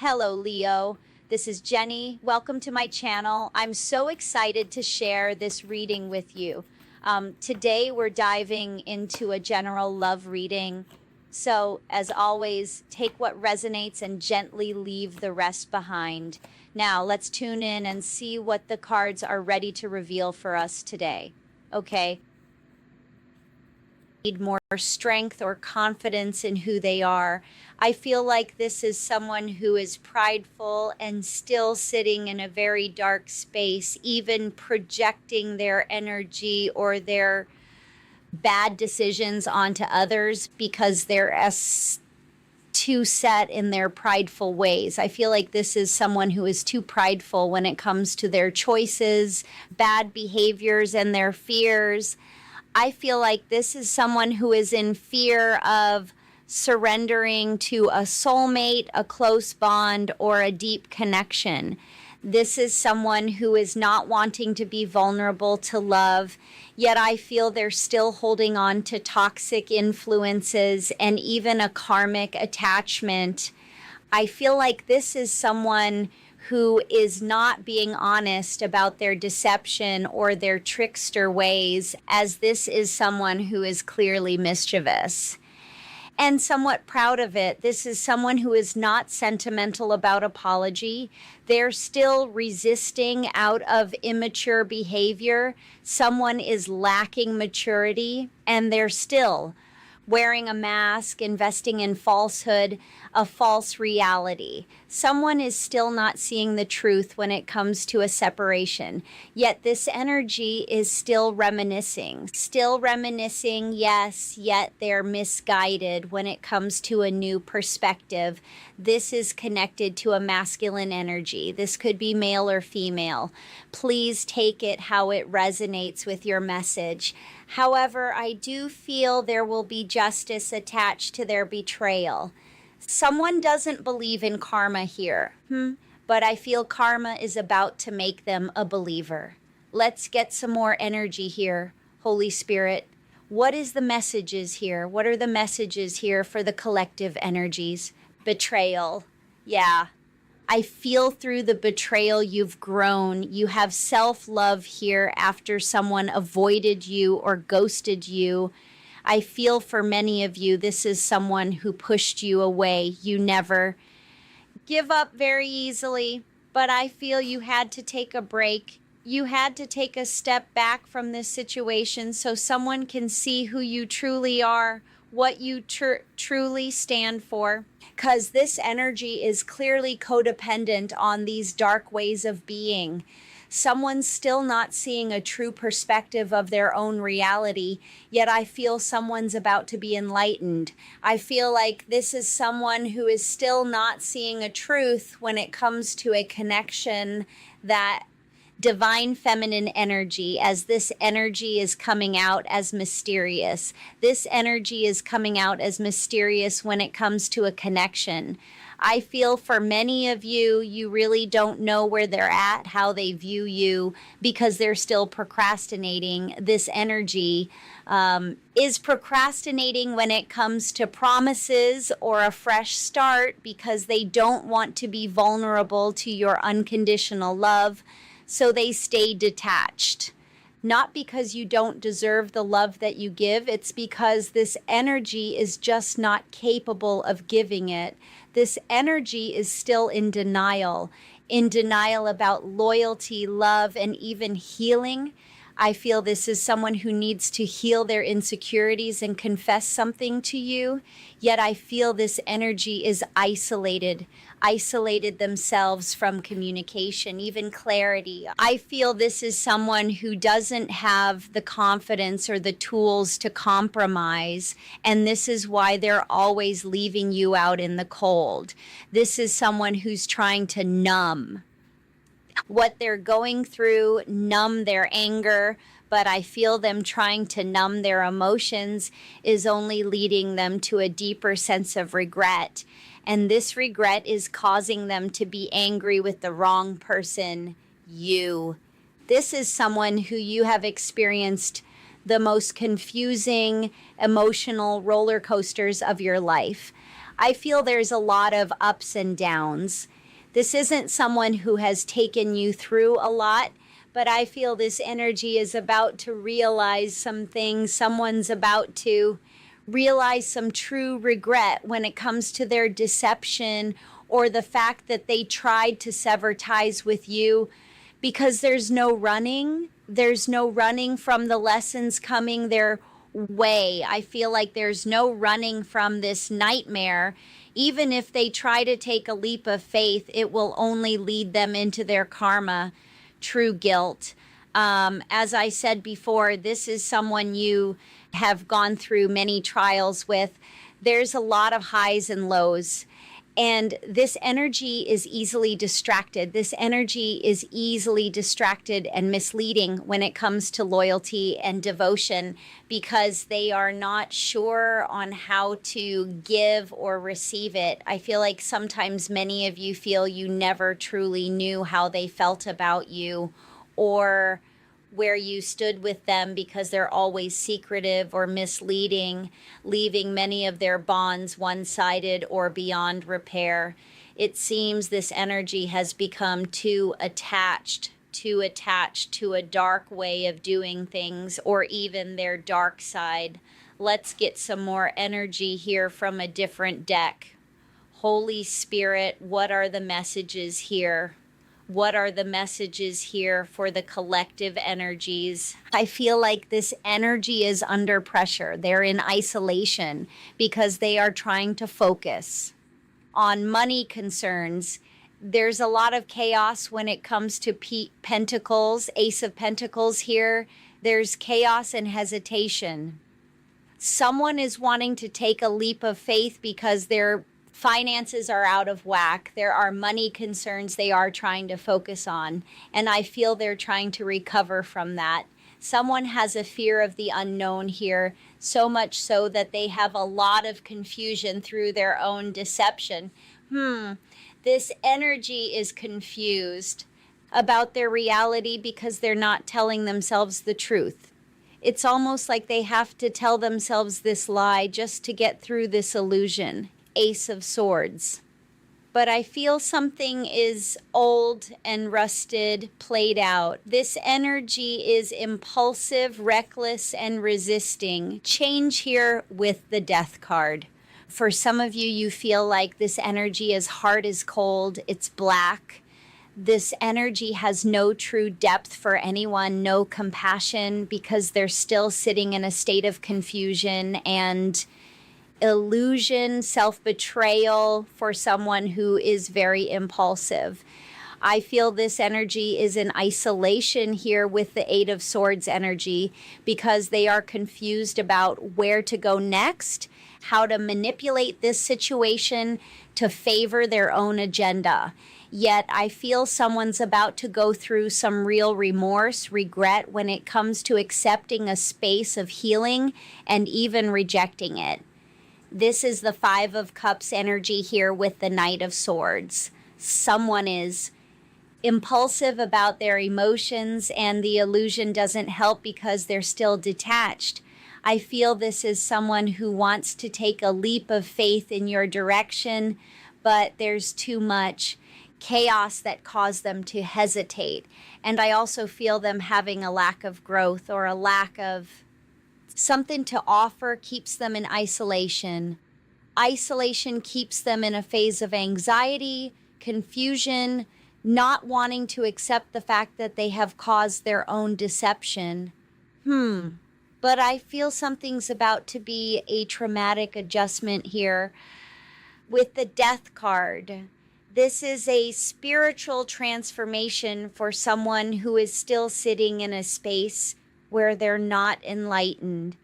Hello, Leo. This is Jenny. Welcome to my channel. I'm so excited to share this reading with you. Today, we're diving into a general love reading. So, as always, take what resonates and gently leave the rest behind. Now, let's tune in and see what the cards are ready to reveal for us today. Okay. Need more strength or confidence in who they are. I feel like this is someone who is prideful and still sitting in a very dark space, even projecting their energy or their bad decisions onto others because they're too set in their prideful ways. I feel like this is someone who is too prideful when it comes to their choices, bad behaviors, and their fears. I feel like this is someone who is in fear of surrendering to a soulmate, a close bond, or a deep connection. This is someone who is not wanting to be vulnerable to love, yet I feel they're still holding on to toxic influences and even a karmic attachment. I feel like this is someone who is not being honest about their deception or their trickster ways, as this is someone who is clearly mischievous and somewhat proud of it. This is someone who is not sentimental about apology. They're still resisting out of immature behavior. Someone is lacking maturity, and they're still wearing a mask, investing in falsehood, a false reality. Someone is still not seeing the truth when it comes to a separation, yet this energy is still reminiscing, yes, yet they're misguided when it comes to a new perspective. This is connected to a masculine energy. This could be male or female. Please take it how it resonates with your message. However, I do feel there will be justice attached to their betrayal. Someone doesn't believe in karma here, but I feel karma is about to make them a believer. Let's get some more energy here, Holy Spirit. What is the messages here? What are the messages here for the collective energies? Betrayal. Yeah. I feel through the betrayal you've grown. You have self-love here after someone avoided you or ghosted you. I feel for many of you, this is someone who pushed you away. You never give up very easily, but I feel you had to take a break. You had to take a step back from this situation so someone can see who you truly are, what you truly stand for, because this energy is clearly codependent on these dark ways of being. Someone's still not seeing a true perspective of their own reality, yet I feel someone's about to be enlightened. I feel like this is someone who is still not seeing a truth when it comes to a connection, that divine feminine energy, as this energy is coming out as mysterious. This energy is coming out as mysterious when it comes to a connection. I feel for many of you, you really don't know where they're at, how they view you, because they're still procrastinating. This energy is procrastinating when it comes to promises or a fresh start, because they don't want to be vulnerable to your unconditional love. So they stay detached. Not because you don't deserve the love that you give, it's because this energy is just not capable of giving it. This energy is still in denial about loyalty, love, and even healing. I feel this is someone who needs to heal their insecurities and confess something to you, yet I feel this energy is isolated themselves from communication, even clarity. I feel this is someone who doesn't have the confidence or the tools to compromise, and this is why they're always leaving you out in the cold. This is someone who's trying to numb what they're going through, numb their anger, but I feel them trying to numb their emotions is only leading them to a deeper sense of regret. And this regret is causing them to be angry with the wrong person, you. This is someone who you have experienced the most confusing emotional roller coasters of your life. I feel there's a lot of ups and downs. This isn't someone who has taken you through a lot, but I feel this energy is about to realize some things. Someone's about to realize some true regret when it comes to their deception or the fact that they tried to sever ties with you, because there's no running. There's no running from the lessons coming their way. I feel like there's no running from this nightmare. Even if they try to take a leap of faith, it will only lead them into their karma, true guilt. As I said before, this is someone you have gone through many trials with. There's a lot of highs and lows. And this energy is easily distracted. This energy is easily distracted and misleading when it comes to loyalty and devotion, because they are not sure on how to give or receive it. I feel like sometimes many of you feel you never truly knew how they felt about you or where you stood with them, because they're always secretive or misleading, leaving many of their bonds one-sided or beyond repair. It seems this energy has become too attached to a dark way of doing things, or even their dark side. Let's get some more energy here from a different deck. Holy Spirit, what are the messages here? What are the messages here for the collective energies? I feel like this energy is under pressure. They're in isolation because they are trying to focus on money concerns. There's a lot of chaos when it comes to Pentacles, Ace of Pentacles here. There's chaos and hesitation. Someone is wanting to take a leap of faith because they're finances are out of whack. There are money concerns they are trying to focus on, and I feel they're trying to recover from that. Someone has a fear of the unknown here, so much so that they have a lot of confusion through their own deception. This energy is confused about their reality because they're not telling themselves the truth. It's almost like they have to tell themselves this lie just to get through this illusion. Ace of Swords. But I feel something is old and rusted, played out. This energy is impulsive, reckless, and resisting. Change here with the Death card. For some of you, you feel like this energy is hard as cold. It's black. This energy has no true depth for anyone, no compassion, because they're still sitting in a state of confusion and illusion, self-betrayal for someone who is very impulsive. I feel this energy is in isolation here with the Eight of Swords energy because they are confused about where to go next, how to manipulate this situation to favor their own agenda. Yet I feel someone's about to go through some real remorse, regret when it comes to accepting a space of healing and even rejecting it. This is the Five of Cups energy here with the Knight of Swords. Someone is impulsive about their emotions, and the illusion doesn't help because they're still detached. I feel this is someone who wants to take a leap of faith in your direction, but there's too much chaos that caused them to hesitate. And I also feel them having a lack of growth or a lack of something to offer, keeps them in isolation. Isolation keeps them in a phase of anxiety, confusion, not wanting to accept the fact that they have caused their own deception. But I feel something's about to be a traumatic adjustment here with the Death card. This is a spiritual transformation for someone who is still sitting in a space where they're not enlightened.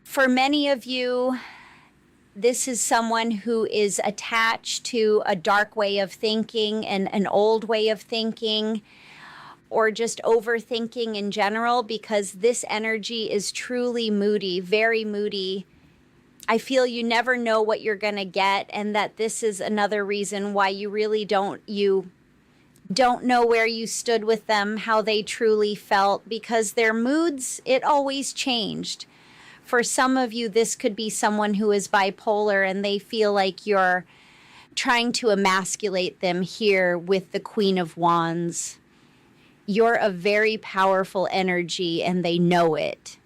For many of you, this is someone who is attached to a dark way of thinking and an old way of thinking, or just overthinking in general, because this energy is truly moody, very moody. I feel you never know what you're going to get, and that this is another reason why you really don't know where you stood with them, how they truly felt, because their moods, it always changed. For some of you, this could be someone who is bipolar and they feel like you're trying to emasculate them here with the Queen of Wands. You're a very powerful energy and they know it.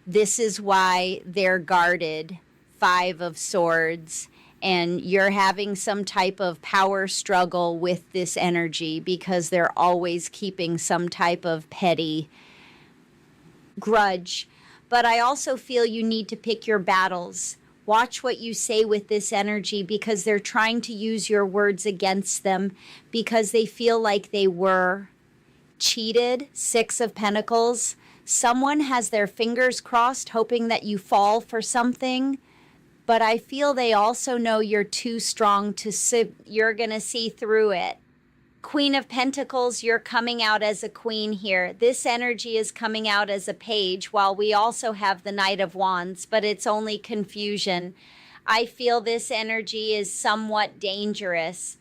This is why they're guarded, Five of Swords, and you're having some type of power struggle with this energy because they're always keeping some type of petty grudge. But I also feel you need to pick your battles. Watch what you say with this energy because they're trying to use your words against them because they feel like they were cheated. Six of Pentacles. Someone has their fingers crossed hoping that you fall for something, but I feel they also know you're too strong to you're going to see through it. Queen of Pentacles, you're coming out as a queen here. This energy is coming out as a page while we also have the Knight of Wands, but it's only confusion. I feel this energy is somewhat dangerous.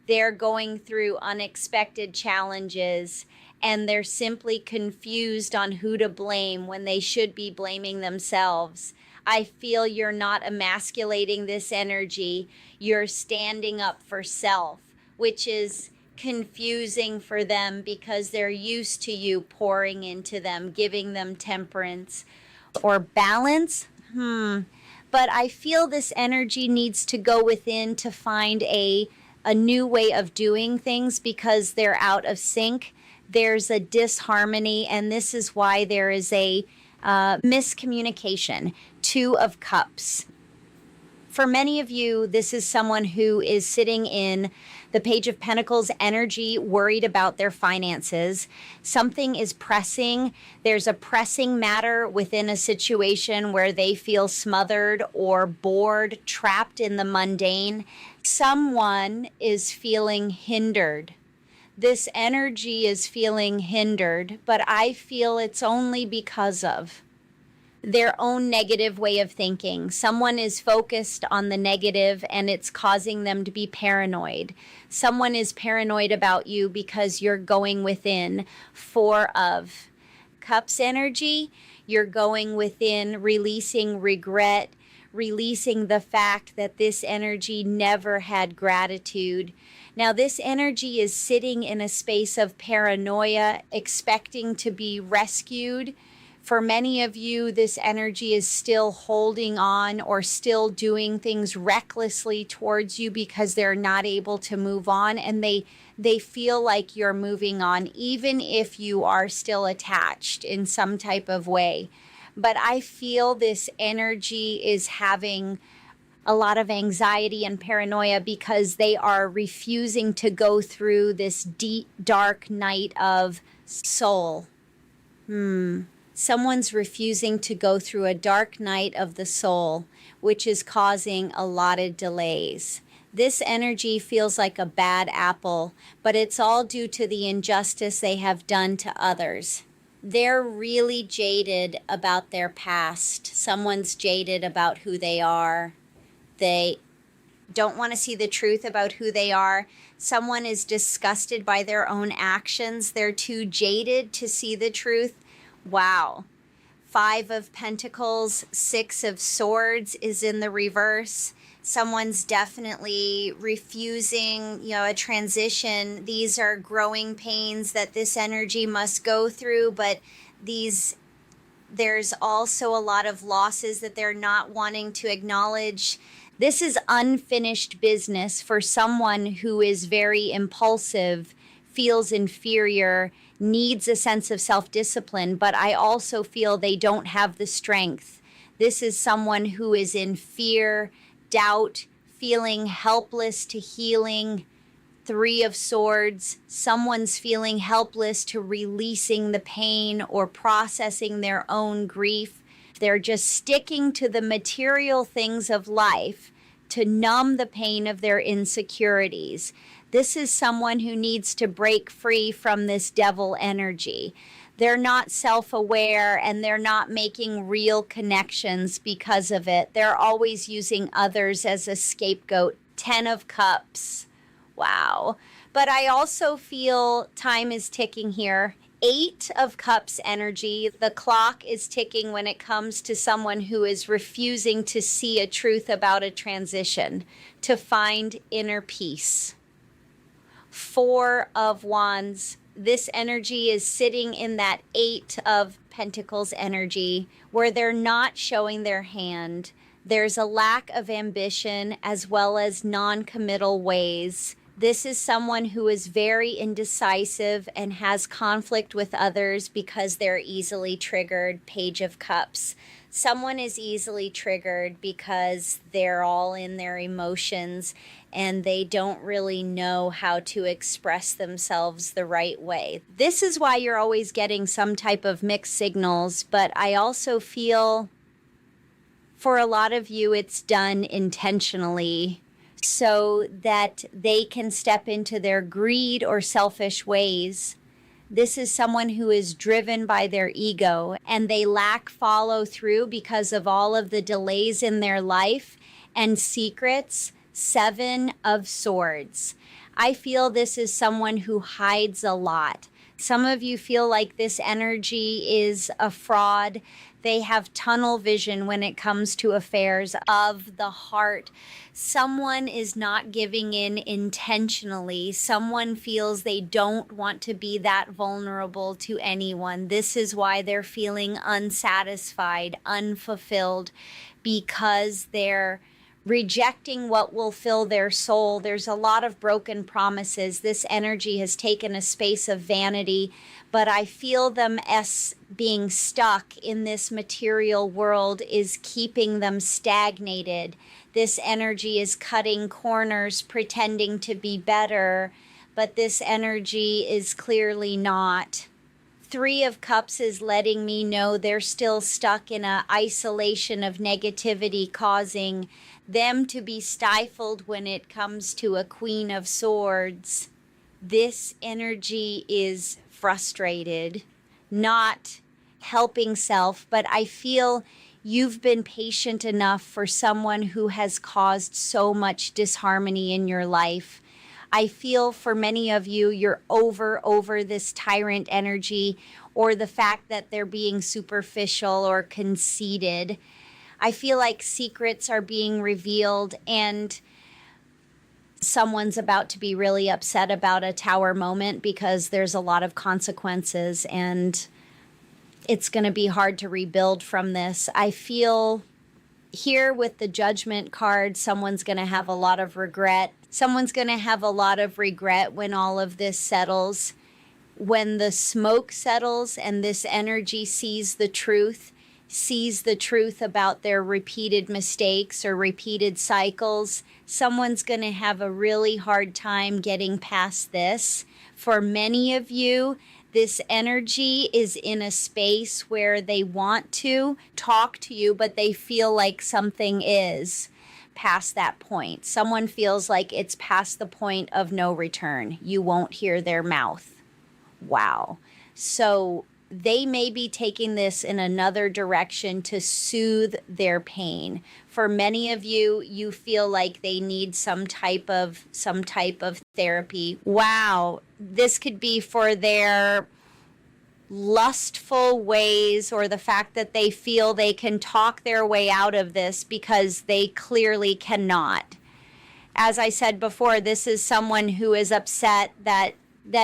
They're going through unexpected challenges and they're simply confused on who to blame when they should be blaming themselves. I feel you're not emasculating this energy. You're standing up for self, which is confusing for them because they're used to you pouring into them, giving them temperance or balance. But I feel this energy needs to go within to find a new way of doing things because they're out of sync. There's a disharmony, and this is why there is a miscommunication. Two of Cups. For many of you, this is someone who is sitting in the Page of Pentacles energy, worried about their finances. Something is pressing. There's a pressing matter within a situation where they feel smothered or bored, trapped in the mundane. Someone is feeling hindered. This energy is feeling hindered, but I feel it's only because of their own negative way of thinking. Someone is focused on the negative and it's causing them to be paranoid. Someone is paranoid about you because you're going within. Four of Cups energy, you're going within, releasing regret, releasing the fact that this energy never had gratitude. Now, this energy is sitting in a space of paranoia, expecting to be rescued. For many of you, this energy is still holding on or still doing things recklessly towards you because they're not able to move on, and they feel like you're moving on, even if you are still attached in some type of way. But I feel this energy is having a lot of anxiety and paranoia because they are refusing to go through this deep, dark night of soul. Someone's refusing to go through a dark night of the soul, which is causing a lot of delays. This energy feels like a bad apple, but it's all due to the injustice they have done to others. They're really jaded about their past. Someone's jaded about who they are. They don't want to see the truth about who they are. Someone is disgusted by their own actions. They're too jaded to see the truth. Wow. Five of Pentacles, Six of Swords is in the reverse. Someone's definitely refusing, a transition. These are growing pains that this energy must go through, but there's also a lot of losses that they're not wanting to acknowledge. This is unfinished business for someone who is very impulsive, feels inferior, needs a sense of self-discipline, but I also feel they don't have the strength. This is someone who is in fear, doubt, feeling helpless to healing. Three of Swords, someone's feeling helpless to releasing the pain or processing their own grief. They're just sticking to the material things of life to numb the pain of their insecurities. This is someone who needs to break free from this devil energy. They're not self-aware and they're not making real connections because of it. They're always using others as a scapegoat. 10 of Cups. Wow. But I also feel time is ticking here. Eight of Cups energy. The clock is ticking when it comes to someone who is refusing to see a truth about a transition, to find inner peace. Four of Wands. This energy is sitting in that Eight of Pentacles energy where they're not showing their hand. There's a lack of ambition as well as non-committal ways. This is someone who is very indecisive and has conflict with others because they're easily triggered. Page of Cups. Someone is easily triggered because they're all in their emotions and they don't really know how to express themselves the right way. This is why you're always getting some type of mixed signals, but I also feel for a lot of you it's done intentionally so that they can step into their greed or selfish ways. This is someone who is driven by their ego and they lack follow through because of all of the delays in their life and secrets. Seven of Swords. I feel this is someone who hides a lot. Some of you feel like this energy is a fraud. They have tunnel vision when it comes to affairs of the heart. Someone is not giving in intentionally. Someone feels they don't want to be that vulnerable to anyone. This is why they're feeling unsatisfied, unfulfilled, because they're rejecting what will fill their soul. There's a lot of broken promises. This energy has taken a space of vanity, but I feel them as being stuck in this material world is keeping them stagnated. This energy is cutting corners, pretending to be better, but this energy is clearly not. Three of Cups is letting me know they're still stuck in an isolation of negativity, causing them to be stifled when it comes to a Queen of Swords. This energy is frustrated, not helping self, but I feel you've been patient enough for someone who has caused so much disharmony in your life. I feel for many of you, you're over this tyrant energy or the fact that they're being superficial or conceited. I feel like secrets are being revealed and someone's about to be really upset about a tower moment because there's a lot of consequences and it's going to be hard to rebuild from this. I feel here with the Judgment card, someone's going to have a lot of regret. Someone's going to have a lot of regret when all of this settles. When the smoke settles and this energy sees the truth about their repeated mistakes or repeated cycles, someone's going to have a really hard time getting past this. For many of you, this energy is in a space where they want to talk to you, but they feel like something is past that point. Someone feels like it's past the point of no return. You won't hear their mouth. Wow. So they may be taking this in another direction to soothe their pain. For many of you, you feel like they need some type of therapy. Wow. This could be for their lustful ways or the fact that they feel they can talk their way out of this because they clearly cannot. As I said before, this is someone who is upset that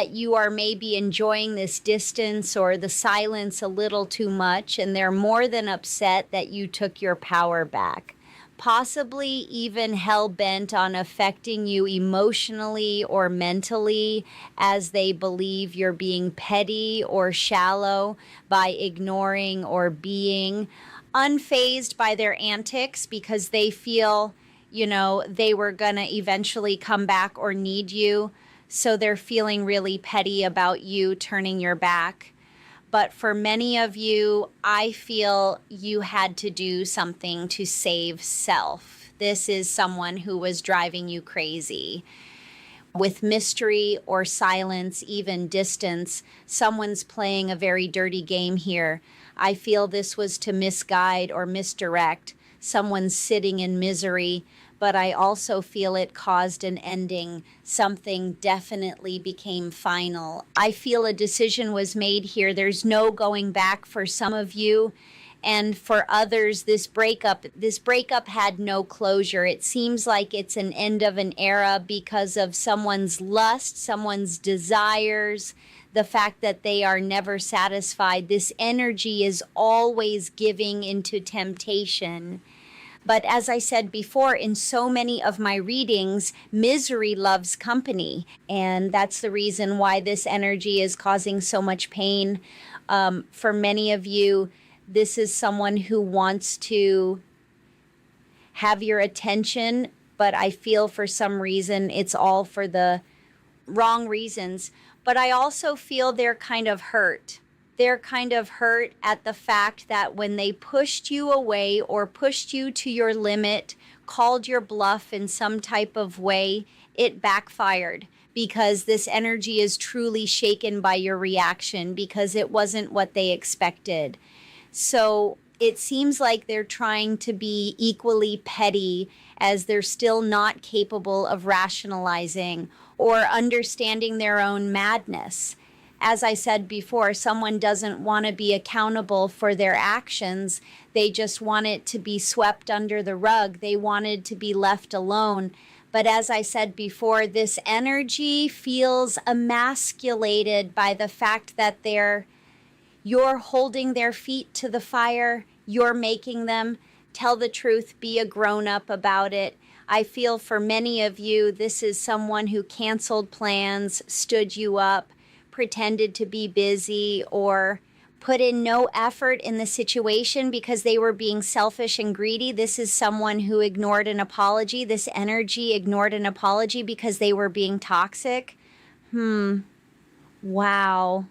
you are maybe enjoying this distance or the silence a little too much, and they're more than upset that you took your power back. Possibly even hell-bent on affecting you emotionally or mentally as they believe you're being petty or shallow by ignoring or being unfazed by their antics because they feel, they were going to eventually come back or need you. So they're feeling really petty about you turning your back. But for many of you, I feel you had to do something to save self. This is someone who was driving you crazy. With mystery or silence, even distance, someone's playing a very dirty game here. I feel this was to misguide or misdirect. Someone's sitting in misery, but I also feel it caused an ending. Something definitely became final. I feel a decision was made here. There's no going back for some of you. And for others, this breakup had no closure. It seems like it's an end of an era because of someone's lust, someone's desires, the fact that they are never satisfied. This energy is always giving into temptation. But as I said before, in so many of my readings, misery loves company. And that's the reason why this energy is causing so much pain. For many of you, this is someone who wants to have your attention, but I feel for some reason it's all for the wrong reasons. But I also feel they're kind of hurt. They're kind of hurt at the fact that when they pushed you away or pushed you to your limit, called your bluff in some type of way, it backfired, because this energy is truly shaken by your reaction because it wasn't what they expected. So it seems like they're trying to be equally petty, as they're still not capable of rationalizing or understanding their own madness. As I said before, someone doesn't want to be accountable for their actions. They just want it to be swept under the rug. They wanted to be left alone. But as I said before, this energy feels emasculated by the fact that you're holding their feet to the fire. You're making them tell the truth, be a grown-up about it. I feel for many of you, this is someone who canceled plans, stood you up, pretended to be busy, or put in no effort in the situation because they were being selfish and greedy. This is someone who ignored an apology. This energy ignored an apology because they were being toxic. Wow.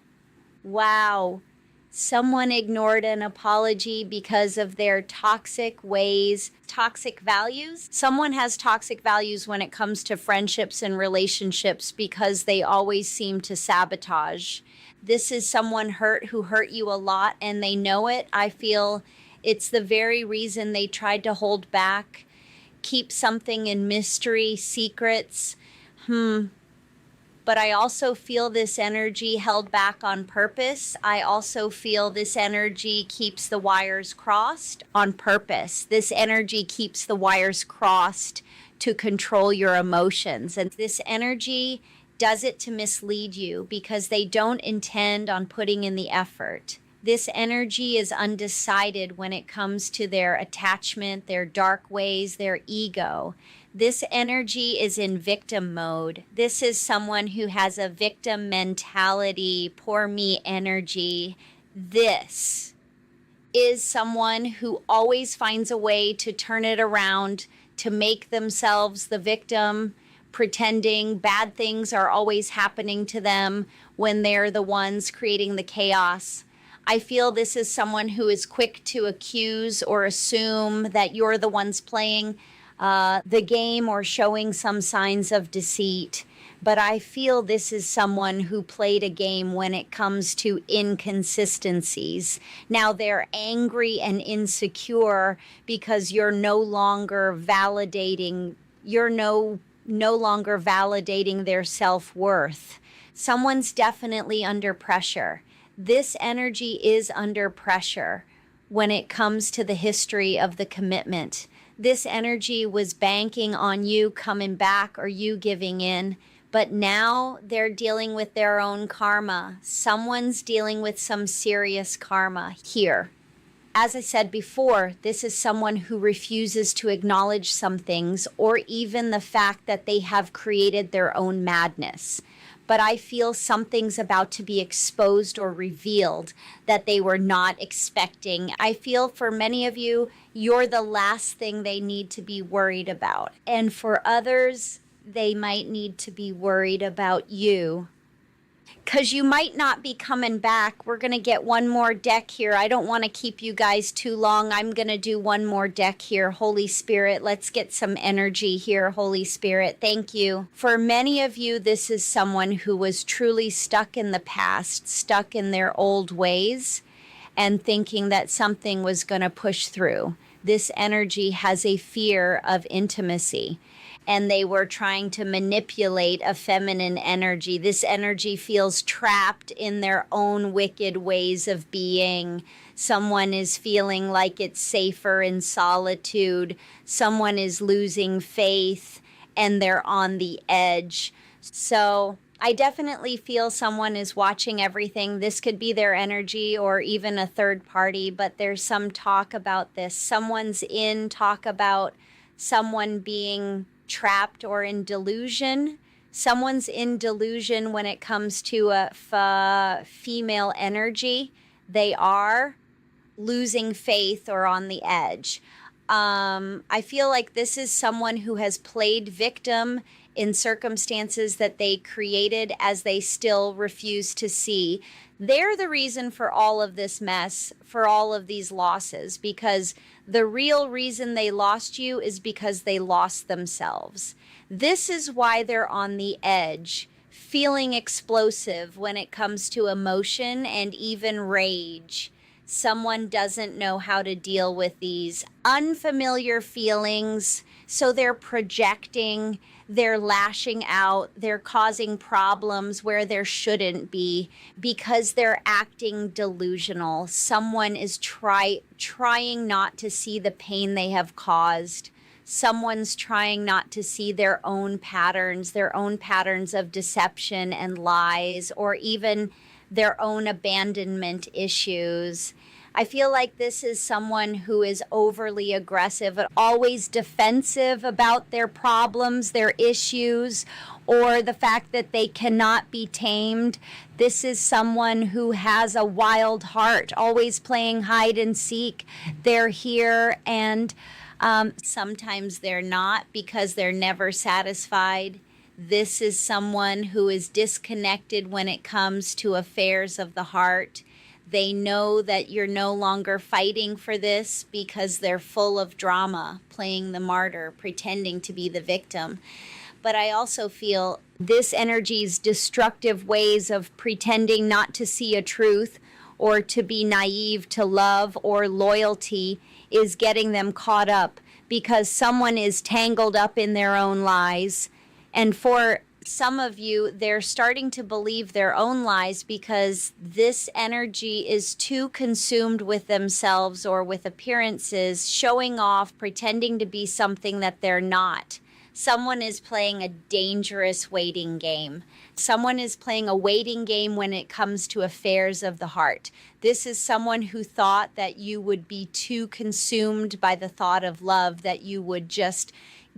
Someone ignored an apology because of their toxic ways, toxic values. Someone has toxic values when it comes to friendships and relationships because they always seem to sabotage. This is someone who hurt you a lot, and they know it. I feel it's the very reason they tried to hold back, keep something in mystery, secrets. But I also feel this energy held back on purpose. I also feel this energy keeps the wires crossed on purpose. This energy keeps the wires crossed to control your emotions. And this energy does it to mislead you because they don't intend on putting in the effort. This energy is undecided when it comes to their attachment, their dark ways, their ego. This energy is in victim mode. This is someone who has a victim mentality, poor me energy. This is someone who always finds a way to turn it around, to make themselves the victim, pretending bad things are always happening to them when they're the ones creating the chaos. I feel this is someone who is quick to accuse or assume that you're the ones playing the game or showing some signs of deceit. But I feel this is someone who played a game when it comes to inconsistencies. Now they're angry and insecure because you're no longer validating their self-worth. Someone's definitely under pressure. This energy is under pressure when it comes to the history of the commitment. This energy was banking on you coming back or you giving in, but now they're dealing with their own karma. Someone's dealing with some serious karma here. As I said before, this is someone who refuses to acknowledge some things or even the fact that they have created their own madness. But I feel something's about to be exposed or revealed that they were not expecting. I feel for many of you, you're the last thing they need to be worried about. And for others, they might need to be worried about you. Because you might not be coming back. We're going to get one more deck here. I don't want to keep you guys too long. I'm going to do one more deck here. Holy Spirit, let's get some energy here. Holy Spirit, thank you. For many of you, this is someone who was truly stuck in the past, stuck in their old ways, and thinking that something was going to push through. this energy has a fear of intimacy, and they were trying to manipulate a feminine energy. This energy feels trapped in their own wicked ways of being. Someone is feeling like it's safer in solitude. Someone is losing faith and they're on the edge. So I definitely feel someone is watching everything. This could be their energy or even a third party, but there's some talk about this. Someone's in talk about someone being trapped or in delusion. Someone's in delusion when it comes to a female energy. They are losing faith or on the edge. I feel like this is someone who has played victim in circumstances that they created as they still refuse to see. They're the reason for all of this mess, for all of these losses, because the real reason they lost you is because they lost themselves. This is why they're on the edge, feeling explosive when it comes to emotion and even rage. Someone doesn't know how to deal with these unfamiliar feelings, so they're projecting, they're lashing out, they're causing problems where there shouldn't be because they're acting delusional. Someone is trying not to see the pain they have caused. Someone's trying not to see their own patterns of deception and lies, or even their own abandonment issues. I feel like this is someone who is overly aggressive, always defensive about their problems, their issues, or the fact that they cannot be tamed. This is someone who has a wild heart, always playing hide and seek. They're here and sometimes they're not because they're never satisfied. This is someone who is disconnected when it comes to affairs of the heart. They know that you're no longer fighting for this because they're full of drama, playing the martyr, pretending to be the victim. But I also feel this energy's destructive ways of pretending not to see a truth or to be naive to love or loyalty is getting them caught up because someone is tangled up in their own lies. And for some of you, they're starting to believe their own lies because this energy is too consumed with themselves or with appearances, showing off, pretending to be something that they're not. Someone is playing a dangerous waiting game. Someone is playing a waiting game when it comes to affairs of the heart. This is someone who thought that you would be too consumed by the thought of love, that you would just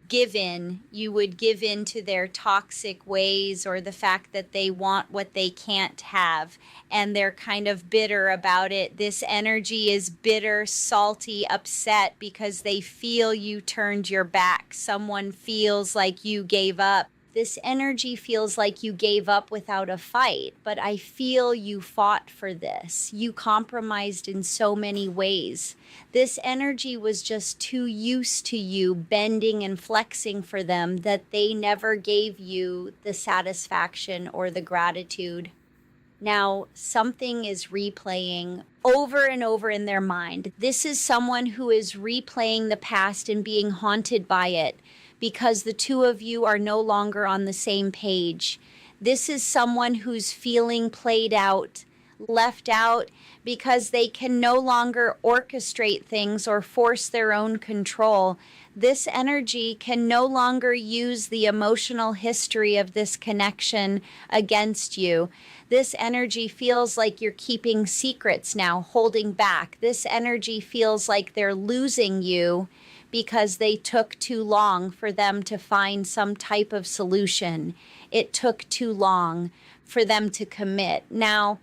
give in. You would give in to their toxic ways or the fact that they want what they can't have, and they're kind of bitter about it. This energy is bitter, salty, upset because they feel you turned your back. Someone feels like you gave up. This energy feels like you gave up without a fight, but I feel you fought for this. You compromised in so many ways. This energy was just too used to you bending and flexing for them that they never gave you the satisfaction or the gratitude. Now, something is replaying over and over in their mind. This is someone who is replaying the past and being haunted by it, because the two of you are no longer on the same page. This is someone who's feeling played out, left out, because they can no longer orchestrate things or force their own control. This energy can no longer use the emotional history of this connection against you. This energy feels like you're keeping secrets now, holding back. This energy feels like they're losing you because they took too long for them to find some type of solution. It took too long for them to commit. Now,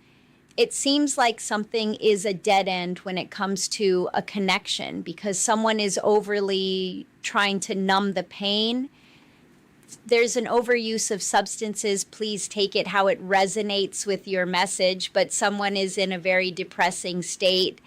it seems like something is a dead end when it comes to a connection because someone is overly trying to numb the pain. There's an overuse of substances. Please take it how it resonates with your message, but someone is in a very depressing state.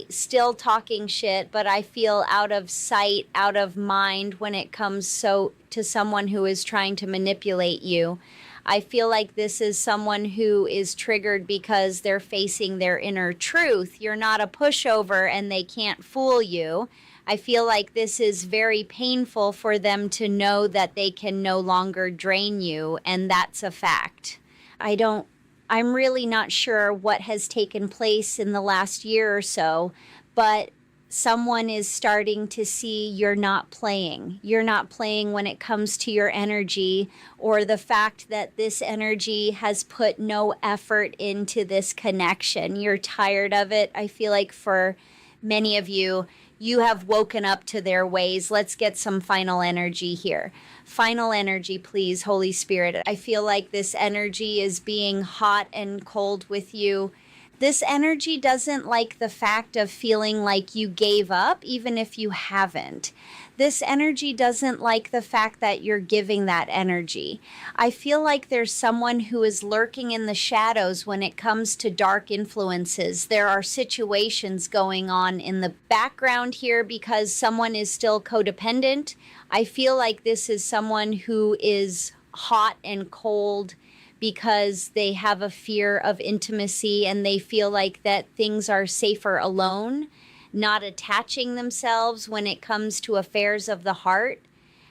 Still talking shit, but I feel out of sight, out of mind when it comes to someone who is trying to manipulate you. I feel like this is someone who is triggered because they're facing their inner truth. You're not a pushover and they can't fool you. I feel like this is very painful for them to know that they can no longer drain you, and that's a fact. I'm really not sure what has taken place in the last year or so, but someone is starting to see you're not playing. You're not playing when it comes to your energy, or the fact that this energy has put no effort into this connection. You're tired of it. I feel like for many of you, you have woken up to their ways. Let's get some final energy here. Final energy, please, Holy Spirit. I feel like this energy is being hot and cold with you. This energy doesn't like the fact of feeling like you gave up, even if you haven't. This energy doesn't like the fact that you're giving that energy. I feel like there's someone who is lurking in the shadows when it comes to dark influences. There are situations going on in the background here because someone is still codependent. I feel like this is someone who is hot and cold because they have a fear of intimacy and they feel like that things are safer alone. Not attaching themselves when it comes to affairs of the heart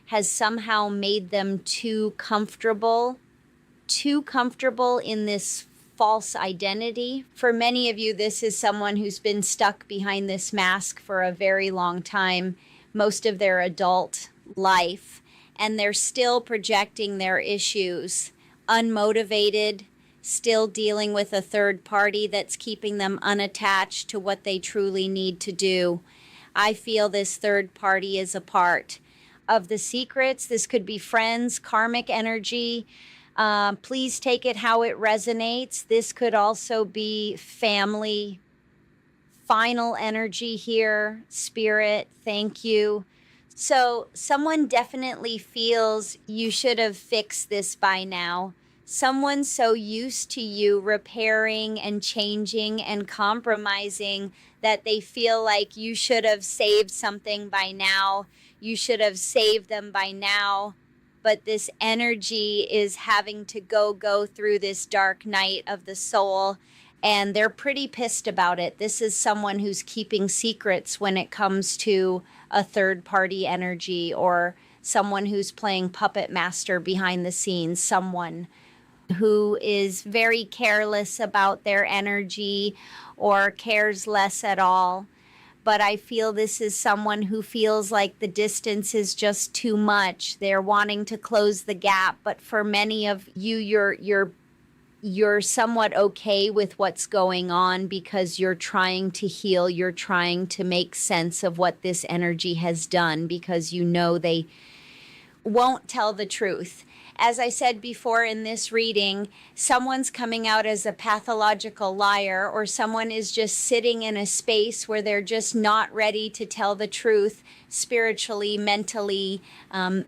has somehow made them too comfortable in this false identity. For many of you, this is someone who's been stuck behind this mask for a very long time, most of their adult life, and they're still projecting their issues, unmotivated, still dealing with a third party that's keeping them unattached to what they truly need to do. I feel this third party is a part of the secrets. This could be friends, karmic energy. Please take it how it resonates. This could also be family. Final energy here. Spirit, thank you. So someone definitely feels you should have fixed this by now. Someone so used to you repairing and changing and compromising that they feel like you should have saved something by now. You should have saved them by now. But this energy is having to go through this dark night of the soul, and they're pretty pissed about it. This is someone who's keeping secrets when it comes to a third party energy, or someone who's playing puppet master behind the scenes, someone who is very careless about their energy or cares less at all. But I feel this is someone who feels like the distance is just too much. They're wanting to close the gap, but for many of you, you're somewhat okay with what's going on because you're trying to heal. You're trying to make sense of what this energy has done because you know they won't tell the truth. As I said before in this reading, someone's coming out as a pathological liar, or someone is just sitting in a space where they're just not ready to tell the truth spiritually, mentally.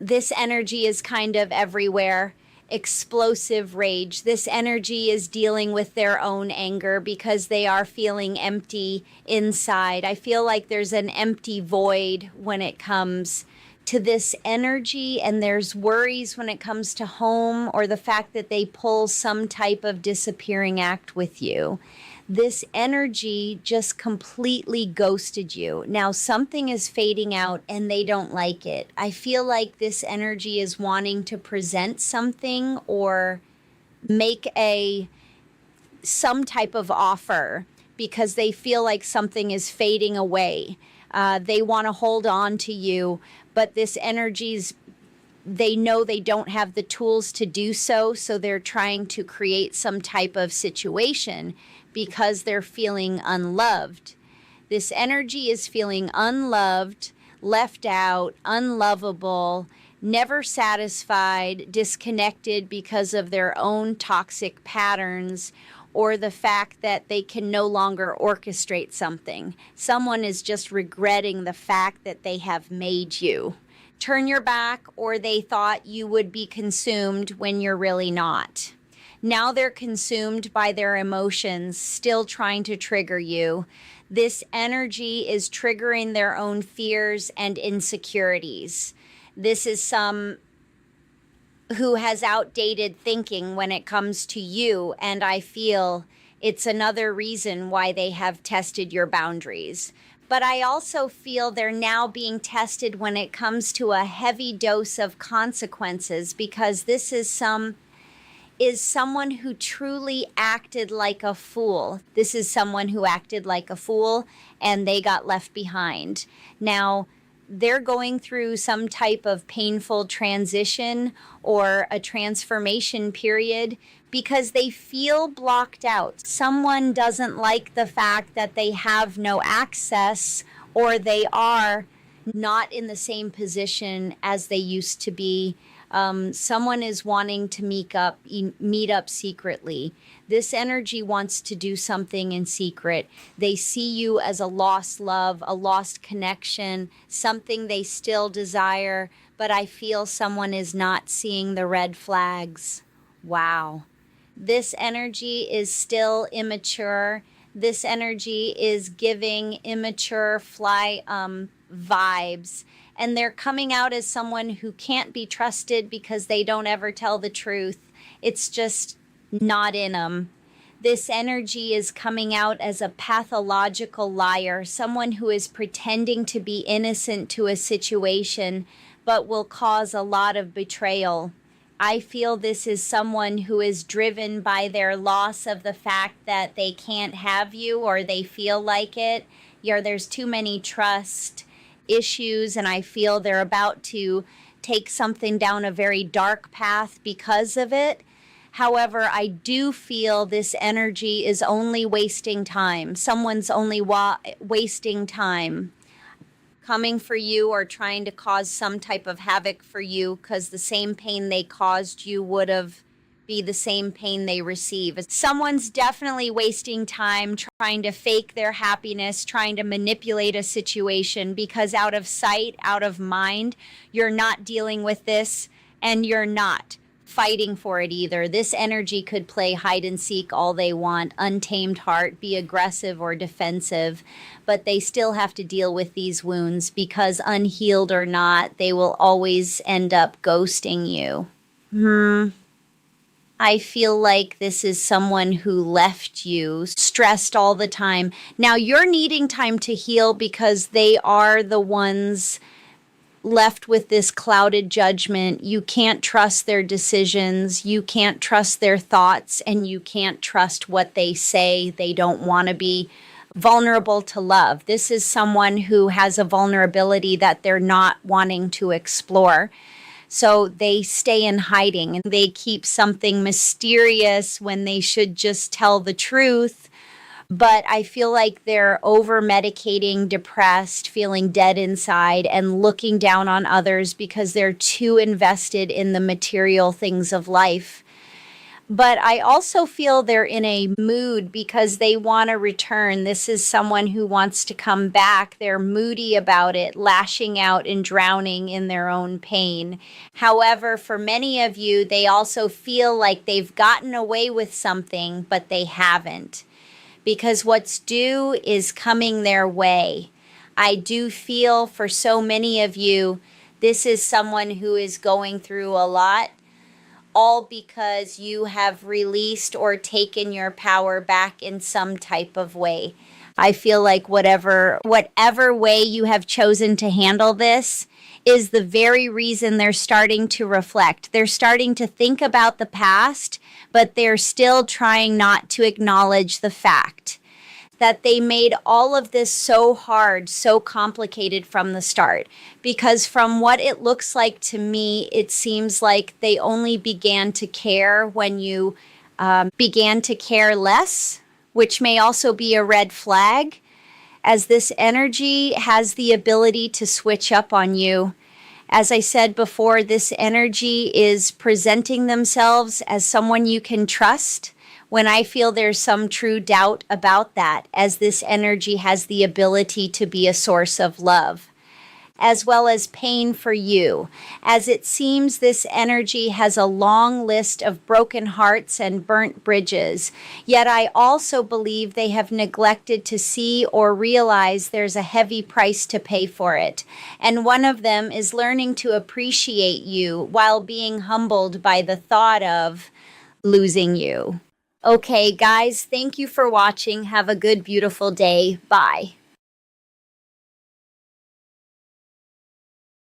This energy is kind of everywhere. Explosive rage. This energy is dealing with their own anger because they are feeling empty inside. I feel like there's an empty void when it comes to this energy, and there's worries when it comes to home or the fact that they pull some type of disappearing act with you. This energy just completely ghosted you. Now something is fading out and they don't like it. I feel like this energy is wanting to present something or make some type of offer because they feel like something is fading away. They want to hold on to you, but this energy's, they know they don't have the tools to do so, so they're trying to create some type of situation because they're feeling unloved. This energy is feeling unloved, left out, unlovable, never satisfied, disconnected because of their own toxic patterns, or the fact that they can no longer orchestrate something. Someone is just regretting the fact that they have made you turn your back, or they thought you would be consumed when you're really not. Now they're consumed by their emotions, still trying to trigger you. This energy is triggering their own fears and insecurities. This is who has outdated thinking when it comes to you. And I feel it's another reason why they have tested your boundaries. But I also feel they're now being tested when it comes to a heavy dose of consequences, because this is someone who truly acted like a fool. This is someone who acted like a fool and they got left behind. Now, they're going through some type of painful transition or a transformation period because they feel blocked out. Someone doesn't like the fact that they have no access, or they are not in the same position as they used to be. Someone is wanting to meet up secretly. This energy wants to do something in secret. They see you as a lost love, a lost connection, something they still desire, but I feel someone is not seeing the red flags. Wow. This energy is still immature. This energy is giving immature vibes. And they're coming out as someone who can't be trusted because they don't ever tell the truth. It's just not in them. This energy is coming out as a pathological liar, someone who is pretending to be innocent to a situation, but will cause a lot of betrayal. I feel this is someone who is driven by their loss of the fact that they can't have you, or they feel like it. There's too many trust issues, and I feel they're about to take something down a very dark path because of it. However, I do feel this energy is only wasting time. Someone's only wasting time coming for you or trying to cause some type of havoc for you, because the same pain they caused you would have be the same pain they receive. Someone's definitely wasting time trying to fake their happiness, trying to manipulate a situation, because out of sight, out of mind, you're not dealing with this, and you're not fighting for it either. This energy could play hide and seek all they want, untamed heart, be aggressive or defensive, but they still have to deal with these wounds, because unhealed or not, they will always end up ghosting you. I feel like this is someone who left you stressed all the time. Now you're needing time to heal because they are the ones left with this clouded judgment. You can't trust their decisions. You can't trust their thoughts, and you can't trust what they say. They don't want to be vulnerable to love. This is someone who has a vulnerability that they're not wanting to explore. So they stay in hiding, and they keep something mysterious when they should just tell the truth. But I feel like they're over-medicating, depressed, feeling dead inside, and looking down on others because they're too invested in the material things of life. But I also feel they're in a mood because they want to return. This is someone who wants to come back. They're moody about it, lashing out and drowning in their own pain. However, for many of you, they also feel like they've gotten away with something, but they haven't, because what's due is coming their way. I do feel for so many of you, this is someone who is going through a lot, all because you have released or taken your power back in some type of way. I feel like whatever way you have chosen to handle this is the very reason they're starting to reflect. They're starting to think about the past, but they're still trying not to acknowledge the fact that they made all of this so hard, so complicated from the start. Because from what it looks like to me, it seems like they only began to care when you began to care less, which may also be a red flag, as this energy has the ability to switch up on you. As I said before, this energy is presenting themselves as someone you can trust, when I feel there's some true doubt about that, as this energy has the ability to be a source of love. as well as pain for you, as it seems this energy has a long list of broken hearts and burnt bridges. Yet I also believe they have neglected to see or realize there's a heavy price to pay for it. And one of them is learning to appreciate you while being humbled by the thought of losing you. Okay, guys, thank you for watching. Have a good, beautiful day. Bye.